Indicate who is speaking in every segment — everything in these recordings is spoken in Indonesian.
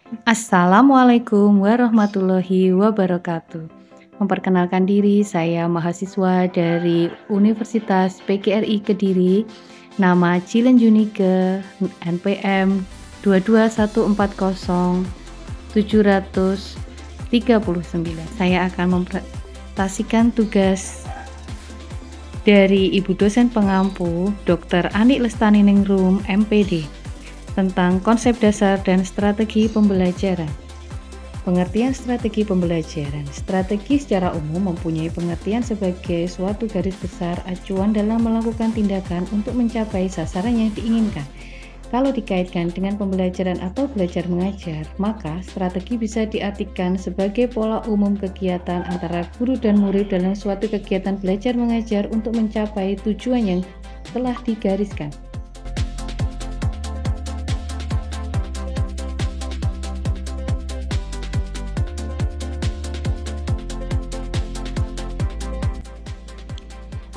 Speaker 1: Assalamualaikum warahmatullahi wabarakatuh. Memperkenalkan diri, saya mahasiswa dari Universitas PGRI Kediri. Nama Cilen Junike, NPM 22140-739. Saya akan mempresentasikan tugas dari Ibu dosen pengampu Dr. Anik Lestaniningrum, MPD, tentang konsep dasar dan strategi pembelajaran. Pengertian strategi pembelajaran. Strategi secara umum mempunyai pengertian sebagai suatu garis besar acuan dalam melakukan tindakan untuk mencapai sasaran yang diinginkan. Kalau dikaitkan dengan pembelajaran atau belajar mengajar, maka strategi bisa diartikan sebagai pola umum kegiatan antara guru dan murid dalam suatu kegiatan belajar mengajar untuk mencapai tujuan yang telah digariskan.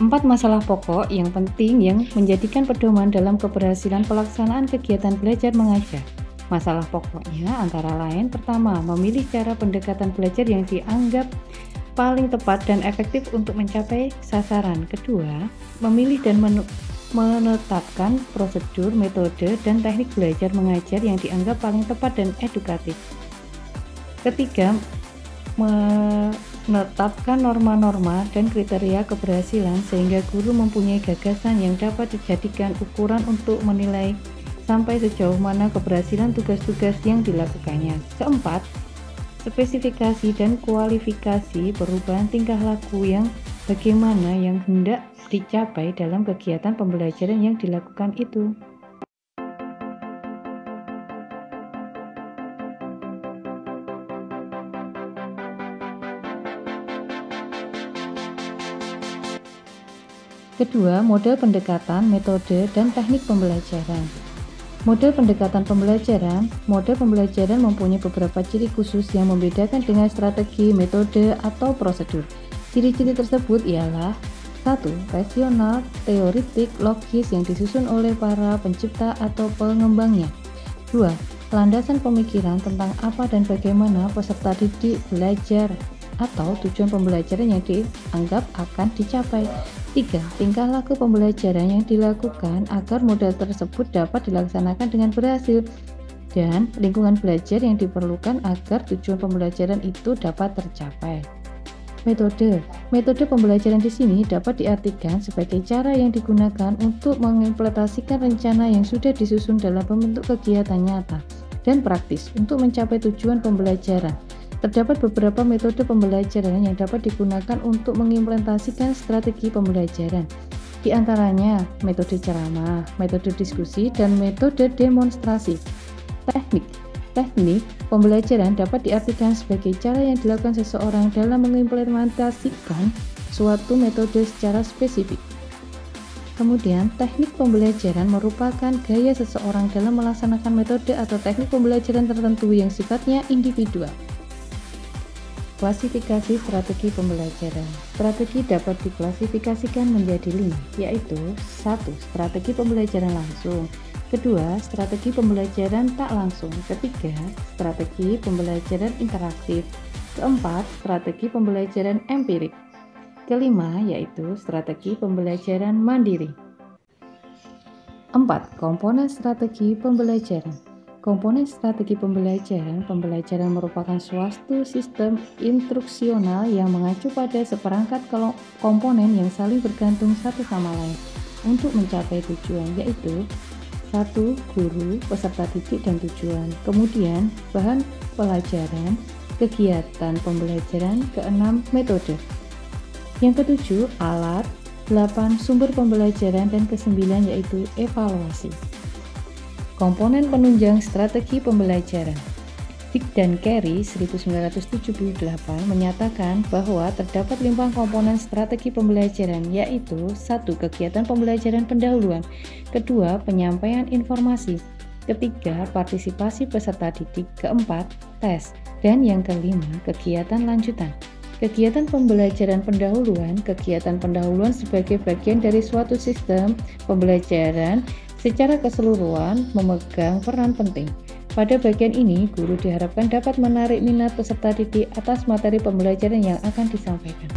Speaker 1: Empat masalah pokok yang penting yang menjadikan pedoman dalam keberhasilan pelaksanaan kegiatan belajar mengajar. Masalah pokoknya antara lain: pertama, memilih cara pendekatan belajar yang dianggap paling tepat dan efektif untuk mencapai sasaran. Kedua, memilih dan menetapkan prosedur, metode, dan teknik belajar mengajar yang dianggap paling tepat dan edukatif. Ketiga, menetapkan norma-norma dan kriteria keberhasilan sehingga guru mempunyai gagasan yang dapat dijadikan ukuran untuk menilai sampai sejauh mana keberhasilan tugas-tugas yang dilakukannya. Keempat, spesifikasi dan kualifikasi perubahan tingkah laku yang bagaimana yang hendak dicapai dalam kegiatan pembelajaran yang dilakukan itu. Kedua, model pendekatan, metode, dan teknik pembelajaran. Model pendekatan pembelajaran. Model pembelajaran mempunyai beberapa ciri khusus yang membedakan dengan strategi, metode, atau prosedur. Ciri-ciri tersebut ialah: 1. Rasional, teoritik, logis yang disusun oleh para pencipta atau pengembangnya. 2. Landasan pemikiran tentang apa dan bagaimana peserta didik belajar atau tujuan pembelajaran yang dianggap akan dicapai. 3. Tingkah laku pembelajaran yang dilakukan agar model tersebut dapat dilaksanakan dengan berhasil, dan lingkungan belajar yang diperlukan agar tujuan pembelajaran itu dapat tercapai. Metode. Metode pembelajaran di sini dapat diartikan sebagai cara yang digunakan untuk mengimplementasikan rencana yang sudah disusun dalam bentuk kegiatan nyata dan praktis untuk mencapai tujuan pembelajaran. Terdapat beberapa metode pembelajaran yang dapat digunakan untuk mengimplementasikan strategi pembelajaran. Di antaranya metode ceramah, metode diskusi, dan metode demonstrasi. Teknik. Teknik pembelajaran dapat diartikan sebagai cara yang dilakukan seseorang dalam mengimplementasikan suatu metode secara spesifik. Kemudian, teknik pembelajaran merupakan gaya seseorang dalam melaksanakan metode atau teknik pembelajaran tertentu yang sifatnya individual. Klasifikasi strategi pembelajaran. Strategi dapat diklasifikasikan menjadi 5, yaitu: 1. Strategi pembelajaran langsung. 2. Strategi pembelajaran tak langsung. 3. Strategi pembelajaran interaktif. 4. Strategi pembelajaran empirik. 5. Yaitu strategi pembelajaran mandiri. 4. Komponen strategi pembelajaran. Komponen strategi pembelajaran. Pembelajaran merupakan suatu sistem instruksional yang mengacu pada seperangkat komponen yang saling bergantung satu sama lain untuk mencapai tujuan, yaitu: 1. Guru, peserta didik, dan tujuan. Kemudian, bahan pelajaran, kegiatan pembelajaran. 6. Metode. Yang ketujuh, alat. 8. Sumber pembelajaran. Dan 9, yaitu evaluasi. Komponen penunjang strategi pembelajaran. Dick dan Carey 1978 menyatakan bahwa terdapat 5 komponen strategi pembelajaran, yaitu: 1. Kegiatan pembelajaran pendahuluan. 2. Penyampaian informasi. 3. Partisipasi peserta didik. 4. Tes. Dan yang kelima, kegiatan lanjutan. Kegiatan pembelajaran pendahuluan. Kegiatan pendahuluan sebagai bagian dari suatu sistem pembelajaran secara keseluruhan memegang peran penting. Pada bagian ini, guru diharapkan dapat menarik minat peserta didik atas materi pembelajaran yang akan disampaikan.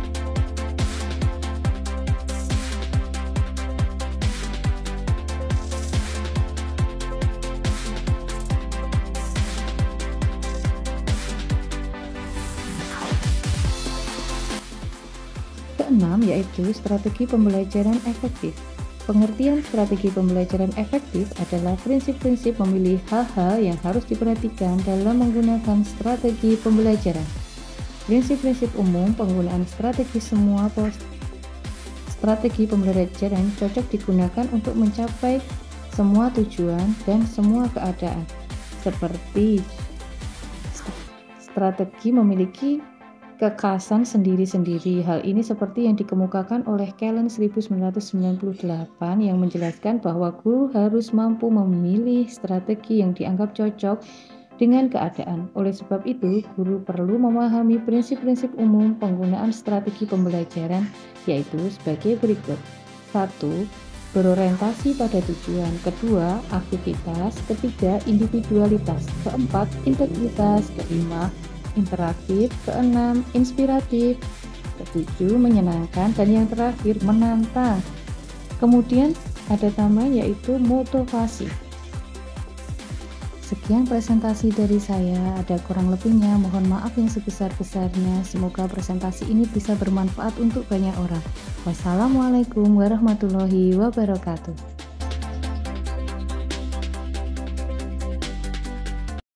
Speaker 1: Keenam, yaitu strategi pembelajaran efektif. Pengertian strategi pembelajaran efektif adalah prinsip-prinsip memilih hal-hal yang harus diperhatikan dalam menggunakan strategi pembelajaran. Prinsip-prinsip umum penggunaan strategi semua strategi pembelajaran cocok digunakan untuk mencapai semua tujuan dan semua keadaan, seperti strategi memiliki kekhasan sendiri-sendiri. Hal ini seperti yang dikemukakan oleh Kellen 1998 yang menjelaskan bahwa guru harus mampu memilih strategi yang dianggap cocok dengan keadaan. Oleh sebab itu, guru perlu memahami prinsip-prinsip umum penggunaan strategi pembelajaran, yaitu sebagai berikut. 1. Berorientasi pada tujuan. Kedua, aktivitas. Ketiga, individualitas. Keempat, integritas. Kelima, interaktif. Keenam, inspiratif. Ketujuh, menyenangkan. Dan yang terakhir, menantang. Kemudian ada tambahan yaitu motivasi. Sekian presentasi dari saya, ada kurang lebihnya mohon maaf yang sebesar-besarnya. Semoga presentasi ini bisa bermanfaat untuk banyak orang. Wassalamualaikum warahmatullahi wabarakatuh.